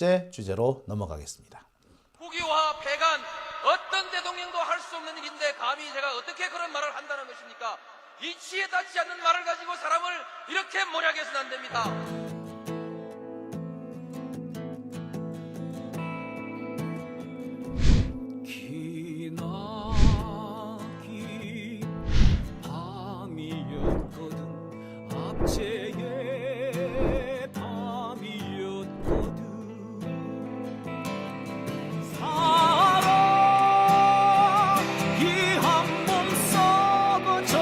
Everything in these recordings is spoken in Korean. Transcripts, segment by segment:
번째 주제로 넘어가겠습니다. 국유화 폐간 어떤 대통령도 할 수 없는 일인데 감히 제가 어떻게 그런 말을 한다는 것입니까? 이치에 닿지 않는 말을 가지고 사람을 이렇게 몰약해서는 안 됩니다. 기나긴 밤이었거든 압제의 밤이었거든 사랑이 한 몸 썩어져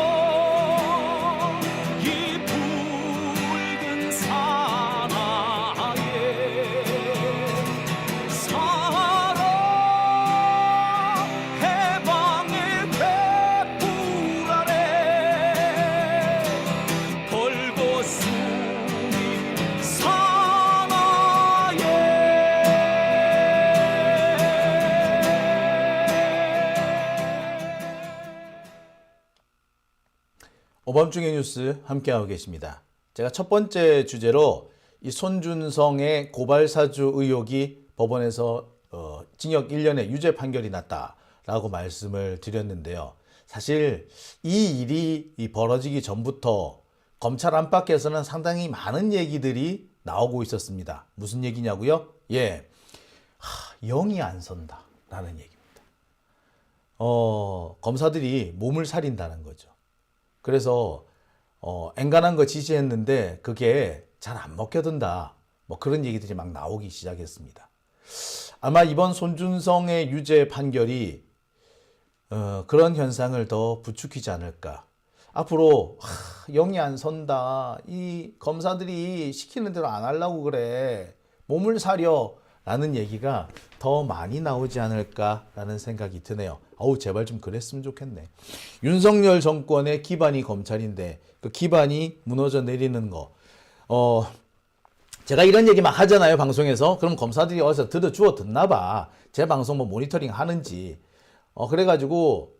이 붉은 사나에 사랑 해방의 횃불 아래 벌거숭이 사나에 오밤중의 뉴스 함께하고 계십니다. 제가 첫 번째 주제로 이 손준성의 고발사주 의혹이 법원에서 징역 1년의 유죄 판결이 났다라고 말씀을 드렸는데요. 사실 이 일이 벌어지기 전부터 검찰 안팎에서는 상당히 많은 얘기들이 나오고 있었습니다. 무슨 얘기냐고요? 영이 안 선다라는 얘기입니다. 검사들이 몸을 사린다는 거죠. 그래서 엔간한 거 지시했는데 그게 잘 안 먹혀든다. 뭐 그런 얘기들이 막 나오기 시작했습니다. 아마 이번 손준성의 유죄 판결이 그런 현상을 더 부추기지 않을까. 앞으로 영이 안 선다. 이 검사들이 시키는 대로 안 하려고 그래. 몸을 사려. 라는 얘기가 더 많이 나오지 않을까라는 생각이 드네요. 제발 좀 그랬으면 좋겠네. 윤석열 정권의 기반이 검찰인데 그 기반이 무너져 내리는 거. 제가 이런 얘기 막 하잖아요, 방송에서. 그럼 검사들이 어디서 들어주워 듣나 봐. 제 방송 뭐 모니터링 하는지. 그래가지고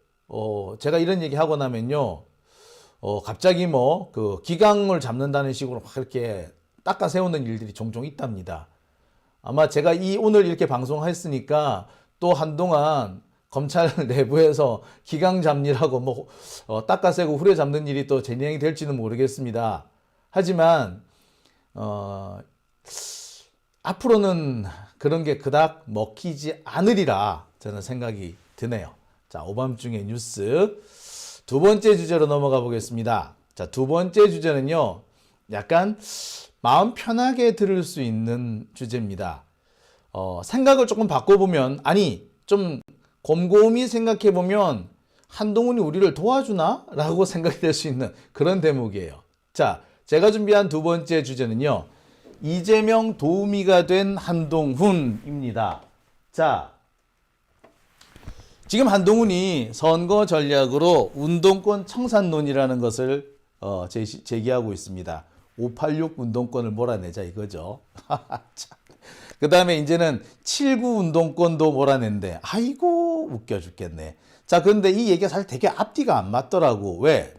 제가 이런 얘기 하고 나면요. 갑자기 뭐 그 기강을 잡는다는 식으로 막 이렇게 닦아 세우는 일들이 종종 있답니다. 아마 제가 오늘 이렇게 방송했으니까 또 한동안 검찰 내부에서 기강 잡느라고 뭐 닦아세고 후려 잡는 일이 또 진행이 될지는 모르겠습니다. 하지만 앞으로는 그런 게 그닥 먹히지 않으리라 저는 생각이 드네요. 자, 오밤중의 뉴스 두 번째 주제로 넘어가 보겠습니다. 자, 두 번째 주제는요. 약간 마음 편하게 들을 수 있는 주제입니다. 생각을 조금 바꿔보면, 좀 곰곰이 생각해보면 한동훈이 우리를 도와주나? 라고 생각이 될 수 있는 그런 대목이에요. 자, 제가 준비한 두 번째 주제는요. 이재명 도우미가 된 한동훈입니다. 자, 지금 한동훈이 선거 전략으로 운동권 청산론이라는 것을 제기하고 있습니다. 586 운동권을 몰아내자 이거죠. 그 다음에 이제는 79 운동권도 몰아낸대. 아이고 웃겨 죽겠네. 자, 그런데 이 얘기가 사실 되게 앞뒤가 안 맞더라고. 왜?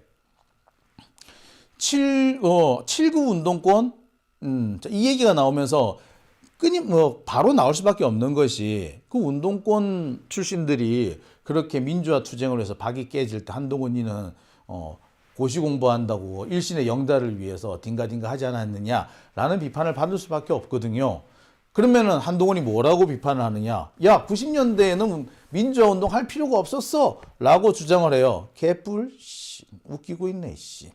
79 운동권? 이 얘기가 나오면서 바로 나올 수밖에 없는 것이 그 운동권 출신들이 그렇게 민주화 투쟁을 해서 박이 깨질 때 한동훈이는 고시 공부한다고 일신의 영달을 위해서 딩가딩가 하지 않았느냐라는 비판을 받을 수밖에 없거든요. 그러면은 한동훈이 뭐라고 비판을 하느냐? 야, 90년대에는 민주화 운동 할 필요가 없었어 라고 주장을 해요. 개뿔 웃기고 있네 씨.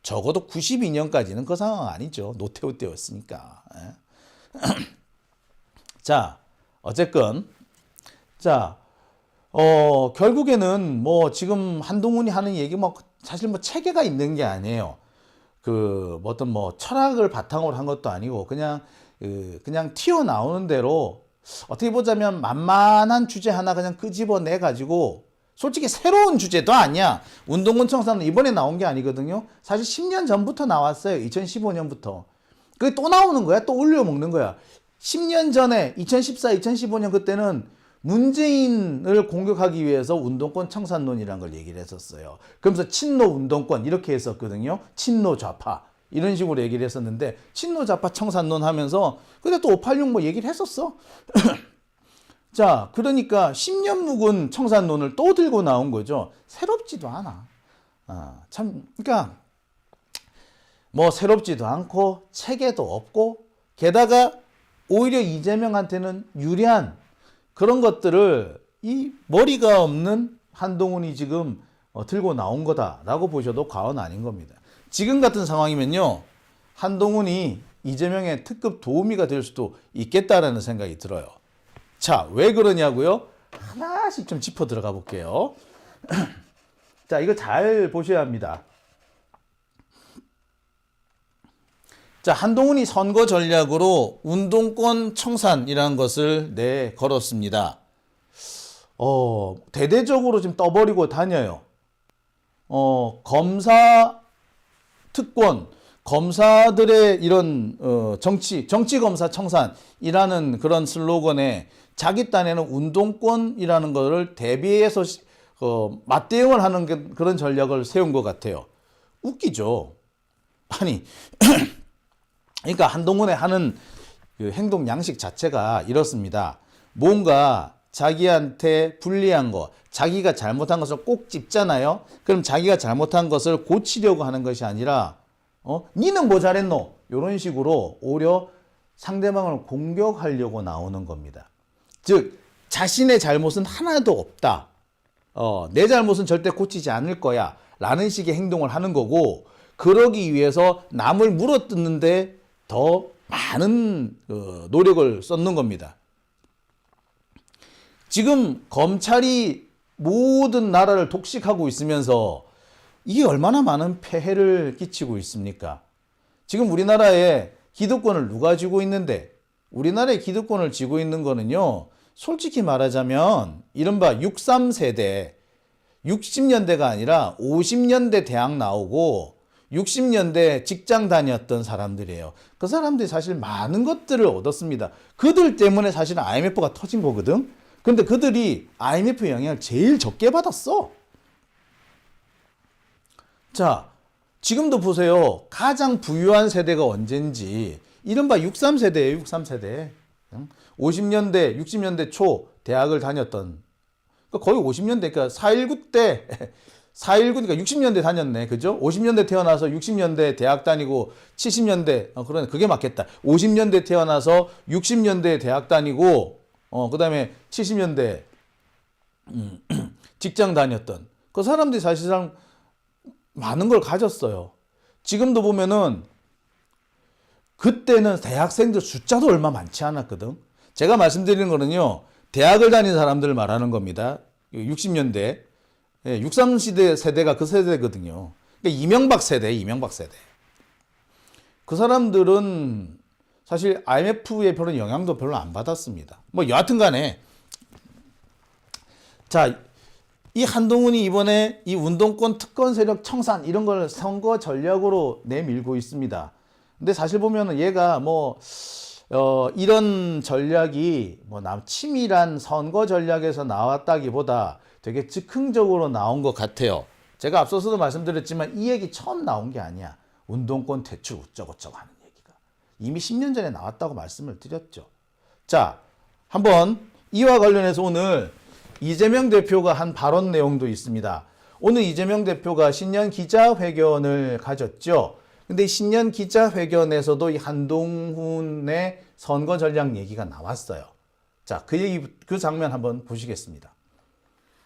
적어도 92년까지는 그 상황 아니죠. 노태우 때였으니까. 자, 어쨌건 자, 결국에는 뭐 지금 한동훈이 하는 얘기 사실 체계가 있는 게 아니에요. 어떤 철학을 바탕으로 한 것도 아니고 그냥 튀어나오는 대로 어떻게 보자면 만만한 주제 하나 그냥 끄집어내 가지고 솔직히 새로운 주제도 아니야. 운동권 청산은 이번에 나온 게 아니거든요. 사실 10년 전부터 나왔어요. 2015년부터. 그게 또 나오는 거야. 또 올려먹는 거야. 10년 전에 2014, 2015년 그때는 문재인을 공격하기 위해서 운동권 청산론이라는 걸 얘기를 했었어요. 그러면서 친노 운동권 이렇게 했었거든요. 친노 좌파 이런 식으로 얘기를 했었는데 친노좌파 청산론 하면서 근데 또 586 뭐 얘기를 했었어. 자, 그러니까 10년 묵은 청산론을 또 들고 나온 거죠. 새롭지도 않아. 참, 그러니까 뭐 새롭지도 않고 체계도 없고 게다가 오히려 이재명한테는 유리한 그런 것들을 이 머리가 없는 한동훈이 지금 들고 나온 거다라고 보셔도 과언 아닌 겁니다. 지금 같은 상황이면요, 한동훈이 이재명의 특급 도우미가 될 수도 있겠다라는 생각이 들어요. 자, 왜 그러냐고요? 하나씩 좀 짚어 들어가 볼게요. 자, 이거 잘 보셔야 합니다. 자, 한동훈이 선거 전략으로 운동권 청산이라는 것을 걸었습니다. 대대적으로 지금 떠버리고 다녀요. 검사 특권, 검사들의 이런 정치 검사 청산이라는 그런 슬로건에 자기 딴에는 운동권이라는 것을 대비해서 맞대응을 하는 그런 전략을 세운 것 같아요. 웃기죠. 아니, 그러니까 한동훈의 하는 그 행동 양식 자체가 이렇습니다. 뭔가 자기한테 불리한 거, 자기가 잘못한 것을 꼭 찝잖아요. 그럼 자기가 잘못한 것을 고치려고 하는 것이 아니라 니는 뭐 잘했노? 이런 식으로 오히려 상대방을 공격하려고 나오는 겁니다. 즉 자신의 잘못은 하나도 없다. 내 잘못은 절대 고치지 않을 거야. 라는 식의 행동을 하는 거고, 그러기 위해서 남을 물어뜯는데 더 많은 노력을 쏟는 겁니다. 지금 검찰이 모든 나라를 독식하고 있으면서 이게 얼마나 많은 폐해를 끼치고 있습니까? 지금 우리나라에 기득권을 누가 쥐고 있는데, 우리나라의 기득권을 쥐고 있는 거는요, 솔직히 말하자면 이른바 63세대, 60년대가 아니라 50년대 대학 나오고 60년대 직장 다녔던 사람들이에요. 그 사람들이 사실 많은 것들을 얻었습니다. 그들 때문에 사실 IMF가 터진 거거든. 근데 그들이 IMF 영향을 제일 적게 받았어. 자, 지금도 보세요. 가장 부유한 세대가 언젠지. 이른바 63세대예요, 63세대. 50년대, 60년대 초 대학을 다녔던, 거의 50년대, 그러니까 4.19 때, 4.19니까 60년대 다녔네. 그죠? 50년대 태어나서 60년대 대학 다니고 70년대, 그러네. 그게 맞겠다. 50년대 태어나서 60년대 대학 다니고, 그 다음에 70년대 직장 다녔던 그 사람들이 사실상 많은 걸 가졌어요. 지금도 보면은 그때는 대학생들 숫자도 얼마 많지 않았거든. 제가 말씀드리는 거는요, 대학을 다닌 사람들을 말하는 겁니다. 60년대, 63시대 세대가 그 세대거든요. 그러니까 이명박 세대. 그 사람들은 사실 IMF의 별로 영향도 별로 안 받았습니다. 뭐 여하튼 간에, 자, 이 한동훈이 이번에 이 운동권 특권 세력 청산 이런 걸 선거 전략으로 내밀고 있습니다. 근데 사실 보면은 얘가 뭐 이런 전략이 뭐 치밀한 선거 전략에서 나왔다기보다 되게 즉흥적으로 나온 것 같아요. 제가 앞서서도 말씀드렸지만 이 얘기 처음 나온 게 아니야. 운동권 대출 어쩌고저쩌고 하는 얘기가 이미 10년 전에 나왔다고 말씀을 드렸죠. 자, 한번 이와 관련해서 오늘 이재명 대표가 한 발언 내용도 있습니다. 오늘 이재명 대표가 신년 기자회견을 가졌죠. 근데 신년 기자회견에서도 이 한동훈의 선거 전략 얘기가 나왔어요. 자, 그 장면 한번 보시겠습니다.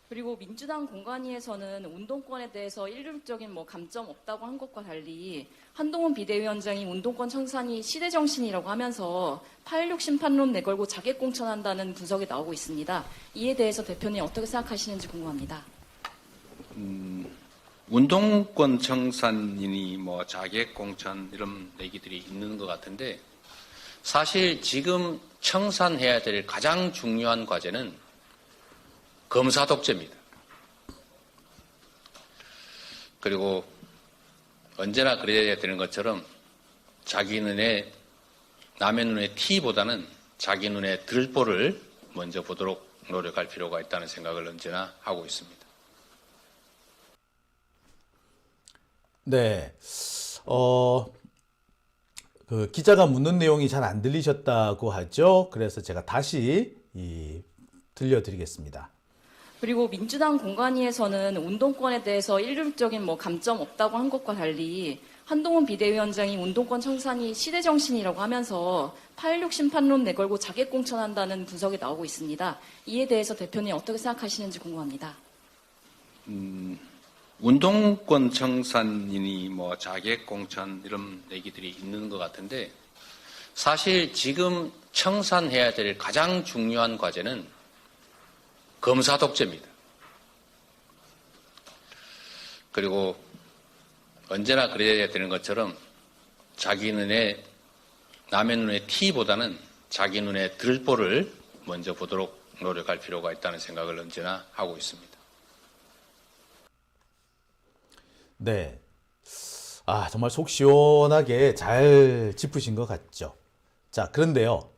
그리고 민주당 공관위에서는 운동권에 대해서 일률적인 감점 없다고 한 것과 달리 한동훈 비대위원장이 운동권 청산이 시대 정신이라고 하면서 8.16 심판론 내걸고 자객 공천한다는 분석이 나오고 있습니다. 이에 대해서 대표님 어떻게 생각하시는지 궁금합니다. 운동권 청산이니 자객 공천 이런 얘기들이 있는 것 같은데, 사실 지금 청산해야 될 가장 중요한 과제는 검사 독재입니다. 그리고 언제나 그래야 되는 것처럼 자기 눈에, 남의 눈에 티보다는 자기 눈에 들보를 먼저 보도록 노력할 필요가 있다는 생각을 언제나 하고 있습니다. 네. 그 기자가 묻는 내용이 잘 안 들리셨다고 하죠. 그래서 제가 다시 들려드리겠습니다. 그리고 민주당 공관위에서는 운동권에 대해서 일률적인 뭐 감점 없다고 한 것과 달리 한동훈 비대위원장이 운동권 청산이 시대 정신이라고 하면서 8.16 심판론 내걸고 자객 공천한다는 분석이 나오고 있습니다. 이에 대해서 대표님 어떻게 생각하시는지 궁금합니다. 운동권 청산이니 뭐 자객 공천 이런 얘기들이 있는 것 같은데 사실 지금 청산해야 될 가장 중요한 과제는 검사 독재입니다. 그리고 언제나 그래야 되는 것처럼 자기 눈에 남의 눈에 티보다는 자기 눈에 들보를 먼저 보도록 노력할 필요가 있다는 생각을 언제나 하고 있습니다. 네. 아, 정말 속 시원하게 잘 짚으신 것 같죠. 자, 그런데요.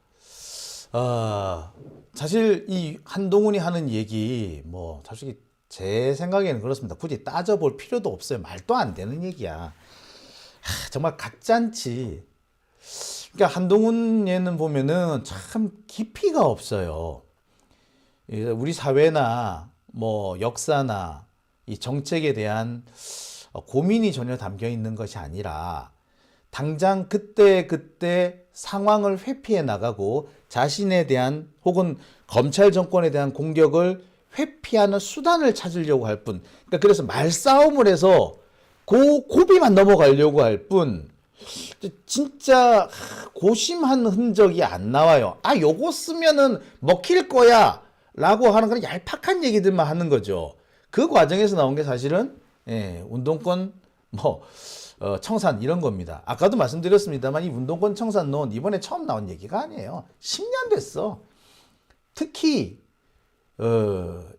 사실 이 한동훈이 하는 얘기, 뭐, 솔직히 제 생각에는 그렇습니다. 굳이 따져볼 필요도 없어요. 말도 안 되는 얘기야. 정말 가짠치. 그러니까 한동훈 얘는 보면은 참 깊이가 없어요. 우리 사회나 뭐 역사나 이 정책에 대한 고민이 전혀 담겨 있는 것이 아니라 당장 그때 상황을 회피해 나가고 자신에 대한 혹은 검찰 정권에 대한 공격을 회피하는 수단을 찾으려고 할 뿐. 그러니까 그래서 말싸움을 해서 그 고비만 넘어가려고 할 뿐. 진짜 고심한 흔적이 안 나와요. 아, 요거 쓰면은 먹힐 거야 라고 하는 그런 얄팍한 얘기들만 하는 거죠. 그 과정에서 나온 게 사실은 운동권 청산 이런 겁니다. 아까도 말씀드렸습니다만 이 운동권 청산론 이번에 처음 나온 얘기가 아니에요. 10년 됐어. 특히 그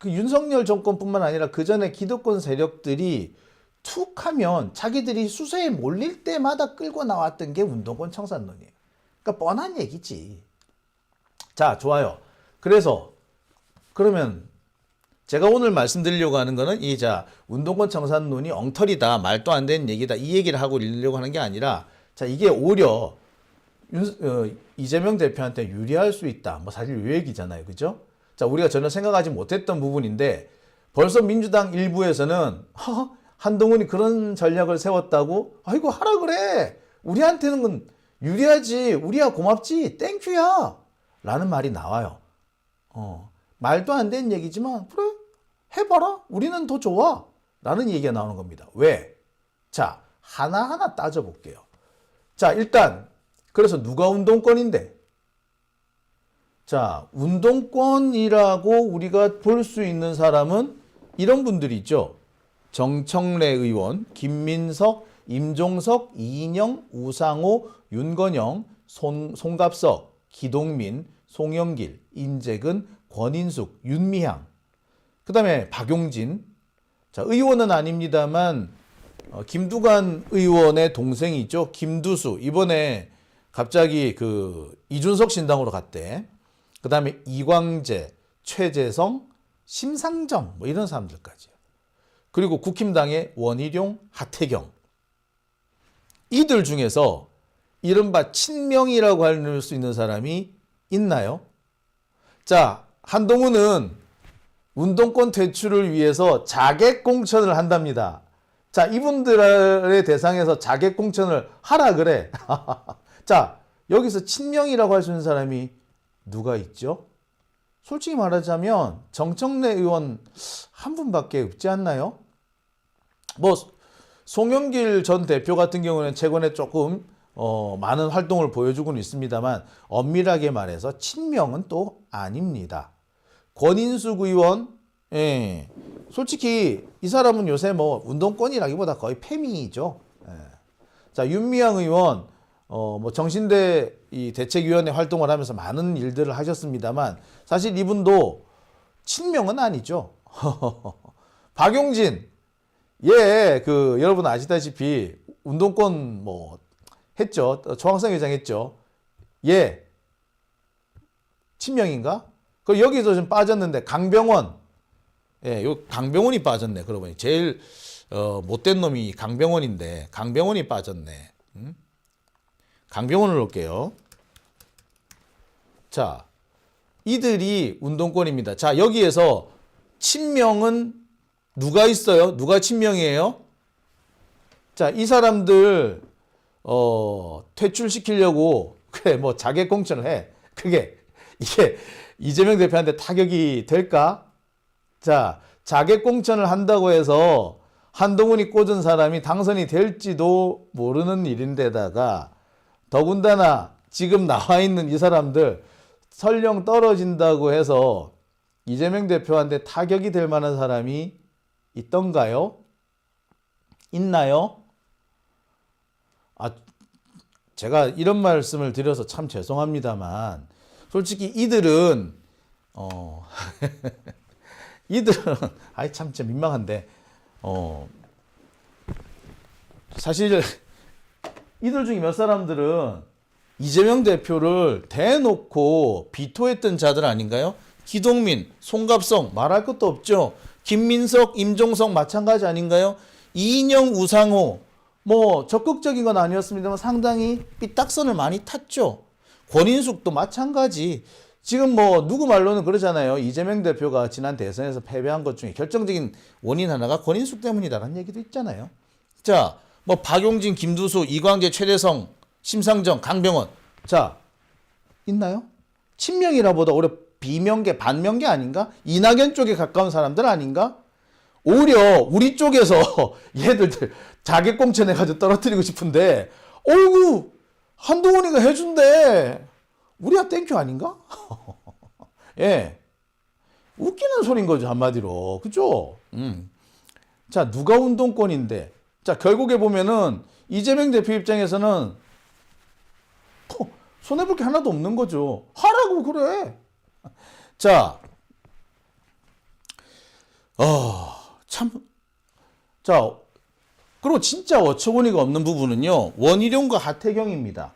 윤석열 정권뿐만 아니라 그 전에 기득권 세력들이 툭 하면 자기들이 수세에 몰릴 때마다 끌고 나왔던 게 운동권 청산론이에요. 그러니까 뻔한 얘기지. 자, 좋아요. 그래서 그러면 제가 오늘 말씀드리려고 하는 거는 운동권 청산론이 엉터리다, 말도 안 되는 얘기다, 이 얘기를 하고 이러려고 하는 게 아니라, 자, 이게 오히려 이재명 대표한테 유리할 수 있다. 뭐 사실 요 얘기잖아요. 그죠? 자, 우리가 전혀 생각하지 못했던 부분인데, 벌써 민주당 일부에서는, 한동훈이 그런 전략을 세웠다고? 아이고, 하라 그래. 우리한테는 건 유리하지. 우리야 고맙지. 땡큐야. 라는 말이 나와요. 말도 안 되는 얘기지만 그래 해봐라 우리는 더 좋아 라는 얘기가 나오는 겁니다. 왜? 자, 하나하나 따져볼게요. 자, 일단 그래서 누가 운동권인데? 자, 운동권이라고 우리가 볼 수 있는 사람은 이런 분들이 있죠. 정청래 의원, 김민석, 임종석, 이인영, 우상호, 윤건영, 송갑석, 기동민, 송영길, 인재근, 권인숙, 윤미향, 그 다음에 박용진. 자, 의원은 아닙니다만 김두관 의원의 동생이 있죠. 김두수. 이번에 갑자기 그 이준석 신당으로 갔대. 그 다음에 이광재, 최재성, 심상정 뭐 이런 사람들까지요. 그리고 국힘당의 원희룡, 하태경. 이들 중에서 이른바 친명이라고 할 수 있는 사람이 있나요? 자, 한동훈은 운동권 퇴출을 위해서 자객 공천을 한답니다. 자, 이분들의 대상에서 자객 공천을 하라 그래. 자, 여기서 친명이라고 할 수 있는 사람이 누가 있죠? 솔직히 말하자면 정청래 의원 한 분밖에 없지 않나요? 뭐 송영길 전 대표 같은 경우는 최근에 조금 많은 활동을 보여주고는 있습니다만 엄밀하게 말해서 친명은 또 아닙니다. 권인숙 의원, 솔직히 이 사람은 요새 뭐 운동권이라기보다 거의 패미죠. 자, 윤미향 의원, 뭐 정신대 이 대책위원회 활동을 하면서 많은 일들을 하셨습니다만 사실 이분도 친명은 아니죠. 박용진, 여러분 아시다시피 운동권 뭐 했죠. 총학생회장 했죠. 친명인가? 그 여기서 좀 빠졌는데 강병원, 요 강병원이 빠졌네. 그러고 보니 제일 못된 놈이 강병원인데 강병원이 빠졌네. 강병원을 놓을게요. 자, 이들이 운동권입니다. 자, 여기에서 친명은 누가 있어요? 누가 친명이에요? 자, 이 사람들 퇴출시키려고 그래 뭐 자객 공천을 해. 이게 이재명 대표한테 타격이 될까? 자, 자객 공천을 한다고 해서 한동훈이 꽂은 사람이 당선이 될지도 모르는 일인데다가 더군다나 지금 나와 있는 이 사람들 설령 떨어진다고 해서 이재명 대표한테 타격이 될 만한 사람이 있던가요? 있나요? 제가 이런 말씀을 드려서 참 죄송합니다만 솔직히 이들은 아이 참 진짜 민망한데 사실 이들 중에 몇 사람들은 이재명 대표를 대놓고 비토했던 자들 아닌가요? 기동민, 송갑성 말할 것도 없죠. 김민석, 임종석 마찬가지 아닌가요? 이인영, 우상호 뭐 적극적인 건 아니었습니다만 상당히 삐딱선을 많이 탔죠. 권인숙도 마찬가지. 지금 뭐 누구 말로는 그러잖아요. 이재명 대표가 지난 대선에서 패배한 것 중에 결정적인 원인 하나가 권인숙 때문이다라는 얘기도 있잖아요. 자, 뭐 박용진, 김두수, 이광재, 최대성, 심상정, 강병원. 자, 있나요? 친명이라보다 오히려 비명계, 반명계 아닌가? 이낙연 쪽에 가까운 사람들 아닌가? 오히려 우리 쪽에서 얘들 자객 공천해가지고 떨어뜨리고 싶은데, 어이구, 한동훈이가 해준대. 우리야 땡큐 아닌가? 예. 웃기는 소린 거죠, 한마디로. 그죠? 자, 누가 운동권인데? 자, 결국에 보면은 이재명 대표 입장에서는 손해볼 게 하나도 없는 거죠. 하라고 그래. 자, 참. 자, 그리고 진짜 어처구니가 없는 부분은요. 원희룡과 하태경입니다.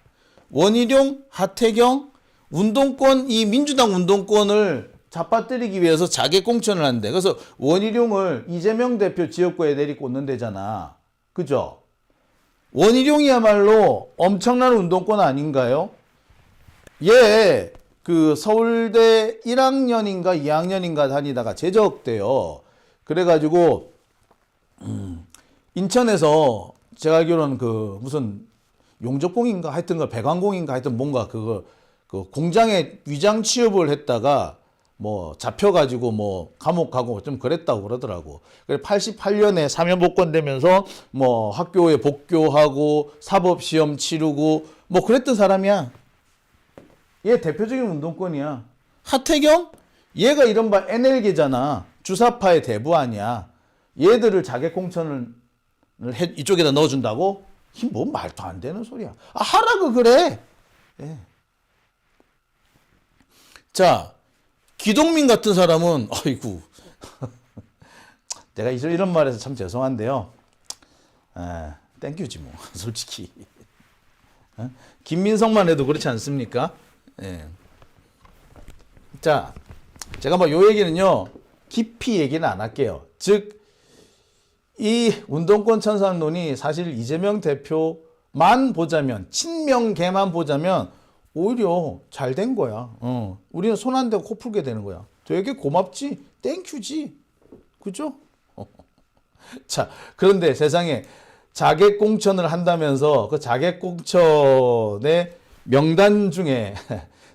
원희룡, 하태경, 운동권, 이 민주당 운동권을 잡아뜨리기 위해서 자객 공천을 한대. 그래서 원희룡을 이재명 대표 지역구에 내리꽂는 데잖아. 그죠? 원희룡이야말로 엄청난 운동권 아닌가요? 얘, 그 서울대 1학년인가 2학년인가 다니다가 제적돼요. 그래가지고, 인천에서 제가 알기로는 그 무슨 용접공인가 하여튼 그 배관공인가 하여튼 뭔가 그 공장에 위장 취업을 했다가 뭐 잡혀가지고 뭐 감옥 가고 좀 그랬다고 그러더라고. 그래 88년에 사면복권 되면서 뭐 학교에 복교하고 사법시험 치르고 뭐 그랬던 사람이야. 얘 대표적인 운동권이야. 하태경? 얘가 이른바 NL계잖아. 주사파의 대부 아니야. 얘들을 자객 공천을 이쪽에다 넣어준다고? 이 뭐 말도 안 되는 소리야. 하라고 그래. 예. 자, 기동민 같은 사람은 아이고 내가 이런 말해서 참 죄송한데요. 땡큐지 뭐 솔직히. 김민석만 해도 그렇지 않습니까? 예. 자, 제가 뭐 요 얘기는요 깊이 얘기는 안 할게요. 즉 이 운동권 천상론이 사실 이재명 대표만 보자면 친명계만 보자면 오히려 잘 된 거야. 우리는 손 안 대고 코 풀게 되는 거야. 되게 고맙지? 땡큐지? 그죠? 자, 그런데 세상에 자객 공천을 한다면서 그 자객 공천의 명단 중에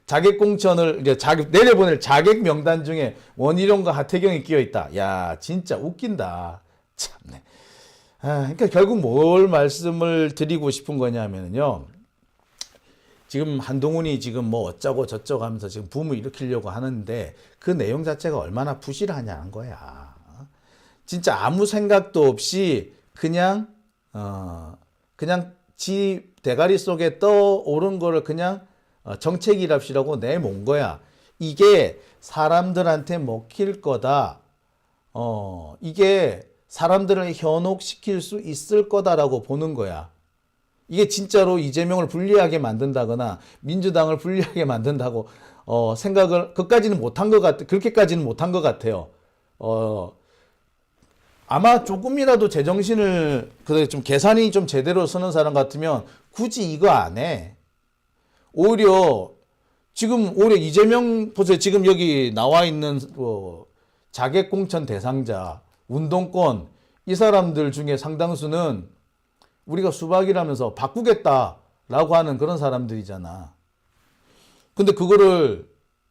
자객 공천을 이제 내려보낼 자객 명단 중에 원희룡과 하태경이 끼어 있다. 야, 진짜 웃긴다. 참네. 그러니까 결국 뭘 말씀을 드리고 싶은 거냐면요. 지금 한동훈이 지금 뭐 어쩌고 저쩌고 하면서 지금 붐을 일으키려고 하는데 그 내용 자체가 얼마나 부실하냐는 거야. 진짜 아무 생각도 없이 그냥 지 대가리 속에 떠오른 거를 그냥 정책이랍시라고 내몬 거야. 이게 사람들한테 먹힐 거다. 이게 사람들을 현혹시킬 수 있을 거다라고 보는 거야. 이게 진짜로 이재명을 불리하게 만든다거나 민주당을 불리하게 만든다고 생각을 그까지는 못한 것 같아. 그렇게까지는 못한 것 같아요. 아마 조금이라도 제정신을 좀 계산이 좀 제대로 서는 사람 같으면 굳이 이거 안 해. 오히려 지금 오히려 이재명 보세요. 지금 여기 나와 있는 자객 공천 대상자, 운동권 이 사람들 중에 상당수는 우리가 수박이라면서 바꾸겠다라고 하는 그런 사람들이잖아. 근데 그거를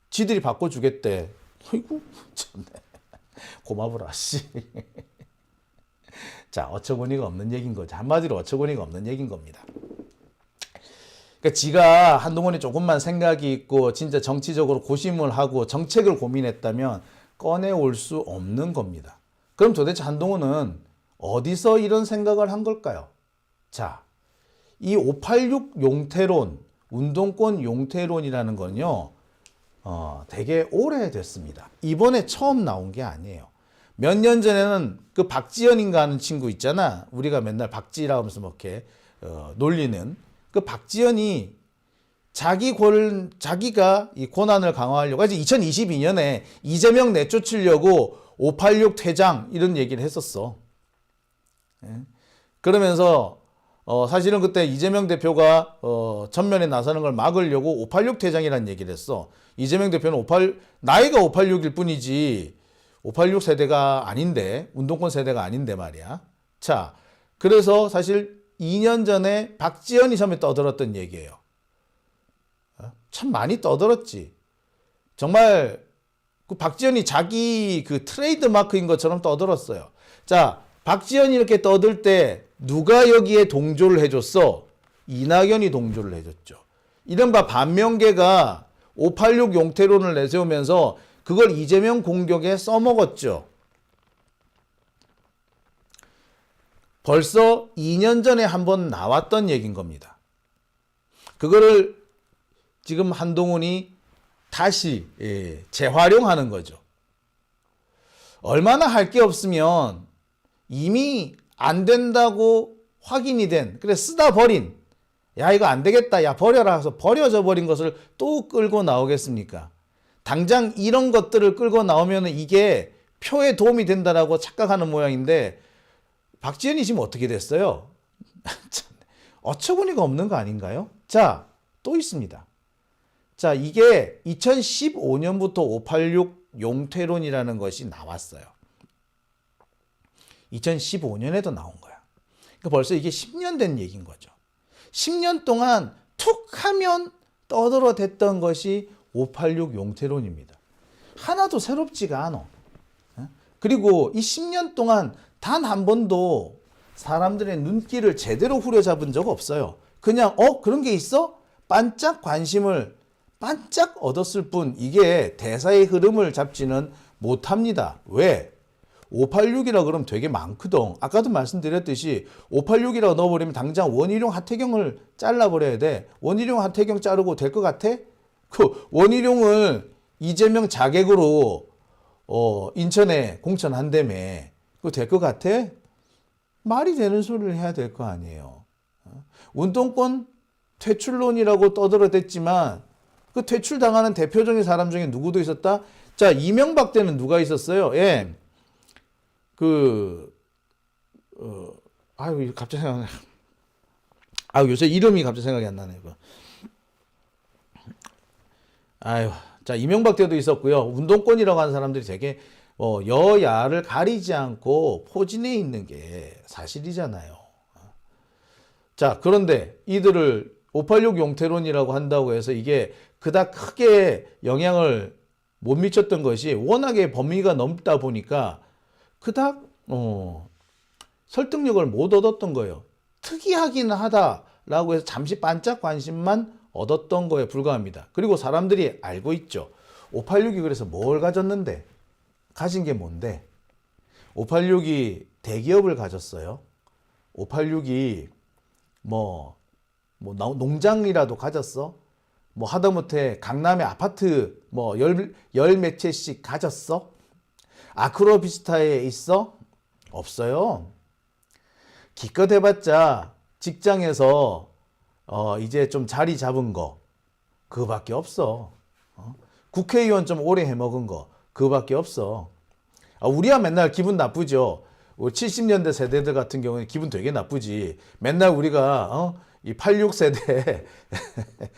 지들이 바꿔주겠대. 아이고 참네. 고마워라 씨. 자, 어처구니가 없는 얘기인 거죠. 한마디로 어처구니가 없는 얘기인 겁니다. 그러니까 지가 한동훈이 조금만 생각이 있고 진짜 정치적으로 고심을 하고 정책을 고민했다면 꺼내올 수 없는 겁니다. 그럼 도대체 한동훈은 어디서 이런 생각을 한 걸까요? 자, 이 586 용태론, 운동권 용태론이라는 건요, 되게 오래됐습니다. 이번에 처음 나온 게 아니에요. 몇 년 전에는 그 박지현인가 하는 친구 있잖아. 우리가 맨날 박지라고 하면서 뭐 이렇게 놀리는 그 박지현이 자기가 이 권한을 강화하려고, 아직 2022년에 이재명 내쫓으려고 586 퇴장 이런 얘기를 했었어. 그러면서 사실은 그때 이재명 대표가 전면에 나서는 걸 막으려고 586 퇴장이라는 얘기를 했어. 이재명 대표는 나이가 586일 뿐이지 586 세대가 아닌데, 운동권 세대가 아닌데 말이야. 자, 그래서 사실 2년 전에 박지현이 처음에 떠들었던 얘기예요. 참 많이 떠들었지. 정말 그 박지현이 자기 그 트레이드 마크인 것처럼 떠들었어요. 자, 박지현이 이렇게 떠들 때 누가 여기에 동조를 해줬어? 이낙연이 동조를 해줬죠. 이른바 반명계가 586 용태론을 내세우면서 그걸 이재명 공격에 써먹었죠. 벌써 2년 전에 한번 나왔던 얘기인 겁니다. 그거를 지금 한동훈이 다시 재활용하는 거죠. 얼마나 할 게 없으면 이미 안 된다고 확인이 된, 그래 쓰다 버린, 야 이거 안 되겠다, 야 버려라 해서 버려져 버린 것을 또 끌고 나오겠습니까? 당장 이런 것들을 끌고 나오면 이게 표에 도움이 된다라고 착각하는 모양인데, 박지현이 지금 어떻게 됐어요? 어처구니가 없는 거 아닌가요? 자, 또 있습니다. 자, 이게 2015년부터 586 용태론이라는 것이 나왔어요. 2015년에도 나온 거야. 그러니까 벌써 이게 10년 된 얘기인 거죠. 10년 동안 툭 하면 떠들어댔던 것이 586 용태론입니다. 하나도 새롭지가 않아. 그리고 이 10년 동안 단 한 번도 사람들의 눈길을 제대로 후려잡은 적 없어요. 그냥 그런 게 있어? 반짝 관심을 반짝 얻었을 뿐 이게 대사의 흐름을 잡지는 못합니다. 왜? 586이라 그러면 되게 많거든. 아까도 말씀드렸듯이 586이라고 넣어버리면 당장 원희룡 하태경을 잘라버려야 돼. 원희룡 하태경 자르고 될 것 같아? 그 원희룡을 이재명 자객으로 인천에 공천한다며. 그거 될 것 같아? 말이 되는 소리를 해야 될 거 아니에요. 운동권 퇴출론이라고 떠들어댔지만 그 퇴출당하는 대표적인 사람 중에 누구도 있었다? 자, 이명박 때는 누가 있었어요? 예. 갑자기 생각나. 요새 이름이 갑자기 생각이 안 나네, 이거. 자, 이명박 때도 있었고요. 운동권이라고 하는 사람들이 되게 여야를 가리지 않고 포진해 있는 게 사실이잖아요. 자, 그런데 이들을 586 용태론이라고 한다고 해서 이게 그닥 크게 영향을 못 미쳤던 것이 워낙에 범위가 넓다 보니까 그닥 설득력을 못 얻었던 거예요. 특이하긴 하다라고 해서 잠시 반짝 관심만 얻었던 거에 불과합니다. 그리고 사람들이 알고 있죠. 586이 그래서 뭘 가졌는데? 가진 게 뭔데? 586이 대기업을 가졌어요. 586이 농장이라도 가졌어? 하다못해 강남에 아파트 열 몇 채씩 가졌어? 아크로비스타에 있어? 없어요. 기껏 해봤자 직장에서 이제 좀 자리 잡은 거 그거밖에 없어. 국회의원 좀 오래 해먹은 거 그거밖에 없어. 우리야 맨날 기분 나쁘죠. 70년대 세대들 같은 경우에 기분 되게 나쁘지. 맨날 우리가 이 86세대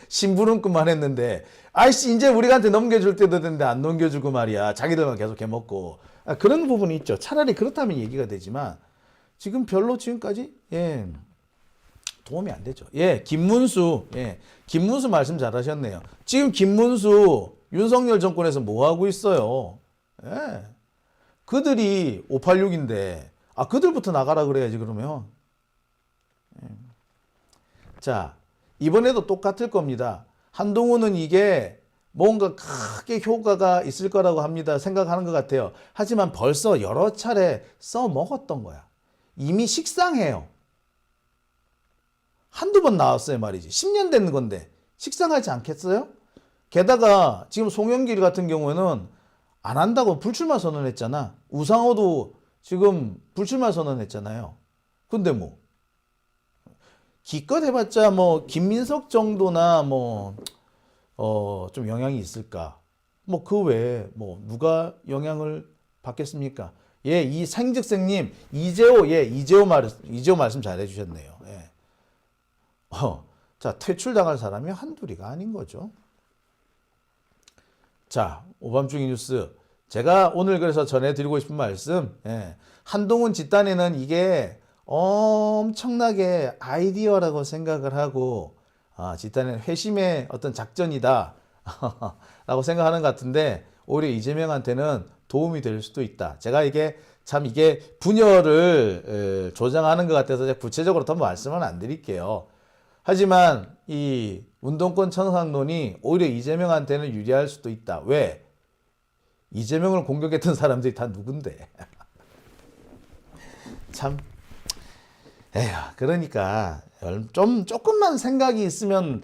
심부름꾼만 했는데 아이씨 이제 우리한테 넘겨줄 때도 됐는데 안 넘겨주고 말이야. 자기들만 계속 해먹고. 그런 부분이 있죠. 차라리 그렇다면 얘기가 되지만 지금 별로 지금까지 도움이 안 되죠. 김문수 말씀 잘하셨네요. 지금 김문수 윤석열 정권에서 뭐 하고 있어요? 그들이 586인데 그들부터 나가라 그래야지 그러면. 자, 이번에도 똑같을 겁니다. 한동훈은 이게 뭔가 크게 효과가 있을 거라고 합니다. 생각하는 것 같아요. 하지만 벌써 여러 차례 써먹었던 거야. 이미 식상해요. 한두 번 나왔어요 말이지. 10년 된 건데 식상하지 않겠어요? 게다가 지금 송영길 같은 경우에는 안 한다고 불출마 선언했잖아. 우상호도 지금 불출마 선언했잖아요. 근데 뭐 기껏 해봤자 뭐 김민석 정도나 좀 영향이 있을까? 뭐 그 외에 뭐 누가 영향을 받겠습니까? 이 생즉생님 이재호 말씀 잘 해주셨네요. 자, 퇴출당할 사람이 한둘이가 아닌 거죠. 자, 오밤중이 뉴스. 제가 오늘 그래서 전해드리고 싶은 말씀, 한동훈 집단에는 이게 엄청나게 아이디어라고 생각을 하고, 집단의 회심의 어떤 작전이다 라고 생각하는 것 같은데, 오히려 이재명한테는 도움이 될 수도 있다. 제가 이게 분열을 조장하는 것 같아서 구체적으로 더 말씀은 안 드릴게요. 하지만 이 운동권 청산론이 오히려 이재명한테는 유리할 수도 있다. 왜? 이재명을 공격했던 사람들이 다 누군데? 참, 그러니까 조금만 생각이 있으면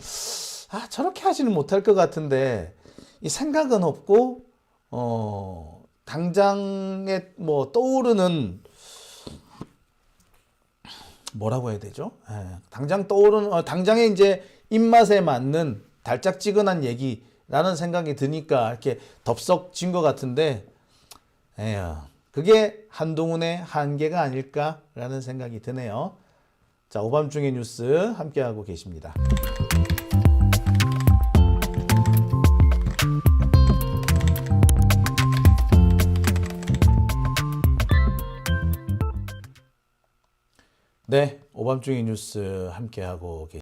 저렇게 하지는 못할 것 같은데 이 생각은 없고 당장에 뭐 떠오르는 뭐라고 해야 되죠? 당장에 이제 입맛에 맞는 달짝지근한 얘기라는 생각이 드니까 이렇게 덥석진 것 같은데, 그게 한동훈의 한계가 아닐까라는 생각이 드네요. 자, 오밤중의 뉴스 함께하고 계십니다. 네, 오밤중의 뉴스 함께하고 계십니다.